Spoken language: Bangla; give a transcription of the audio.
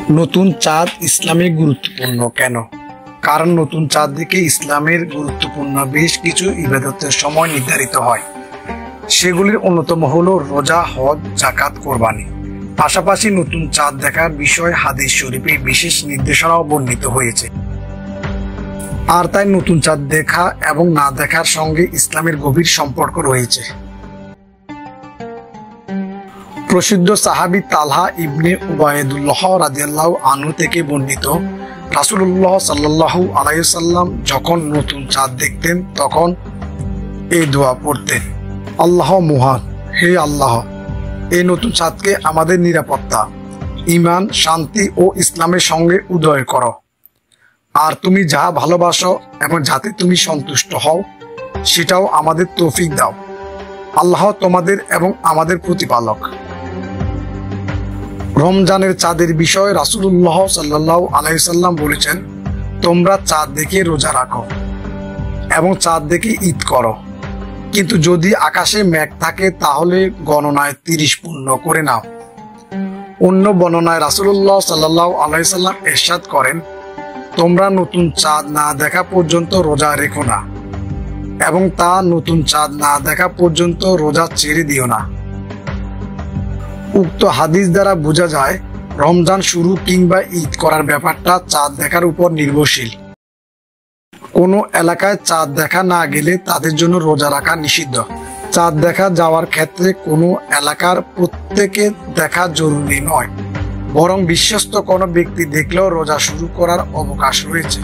নতুন চাঁদ ইসলামে গুরুত্বপূর্ণ কেন? কারণ নতুন চাঁদ দেখে ইসলামের গুরুত্বপূর্ণ বেশ কিছু ইবাদতের সময় নির্ধারিত হয়। সেগুলির অন্যতম হলো রোজা, হজ, যাকাত, কোরবানি। পাশাপাশি নতুন চাঁদ দেখার বিষয়ে হাদিস শরীফে বিশেষ নির্দেশনাও বর্ণিত হয়েছে। আর তাই নতুন চাঁদ দেখা এবং না দেখার সঙ্গে ইসলামের গভীর সম্পর্ক রয়েছে। প্রসিদ্ধ সাহাবী তালহা ইবনে উবাইদুল্লাহ রাদিয়াল্লাহু আনহু থেকে বর্ণিত, রাসূলুল্লাহ সাল্লাল্লাহু আলাইহি ওয়াসাল্লাম যখন নতুন চাঁদ দেখতেন তখন এই দোয়া পড়তেন: আল্লাহ মহান, হে আল্লাহ, এই নতুন চাঁদকে আমাদের নিরাপত্তা, ঈমান, শান্তি ও ইসলামের সঙ্গে উদয় করো। আর তুমি যাহা ভালোবাসো এবং যাতে তুমি সন্তুষ্ট হও সেটাও আমাদের তৌফিক দাও। আল্লাহ তোমাদের এবং আমাদের প্রতিপালক। রমজানের চাঁদের বিষয়ে রাসূলুল্লাহ সাল্লাল্লাহু আলাইহি ওয়াসাল্লাম বলেছেন, তোমরা চাঁদ দেখে রোজা রাখো এবং চাঁদ দেখে ঈদ করো, কিন্তু যদি আকাশে মেঘ থাকে তাহলে গণনায় 30 পূর্ণ করে নাও। অন্য বর্ণনায় রাসূলুল্লাহ সাল্লাল্লাহু আলাইহি ওয়াসাল্লাম ইরশাদ করেন, তোমরা নতুন চাঁদ না দেখা পর্যন্ত রোজা রেখো না এবং তা নতুন চাঁদ না দেখা পর্যন্ত রোজা ছেড়ে দিও না। উক্ত হাদিস দ্বারা বোঝা যায় রমজান শুরু কিংবা ঈদ করার ব্যাপারটা চাঁদ দেখার উপর নির্ভরশীল। কোনো এলাকায় চাঁদ দেখা না গেলে তাদের জন্য রোজা রাখা নিষিদ্ধ। চাঁদ দেখা যাওয়ার ক্ষেত্রে কোনো এলাকার প্রত্যেকে দেখা জরুরি নয়, বরং বিশ্বস্ত কোনো ব্যক্তি দেখলেও রোজা শুরু করার অবকাশ রয়েছে।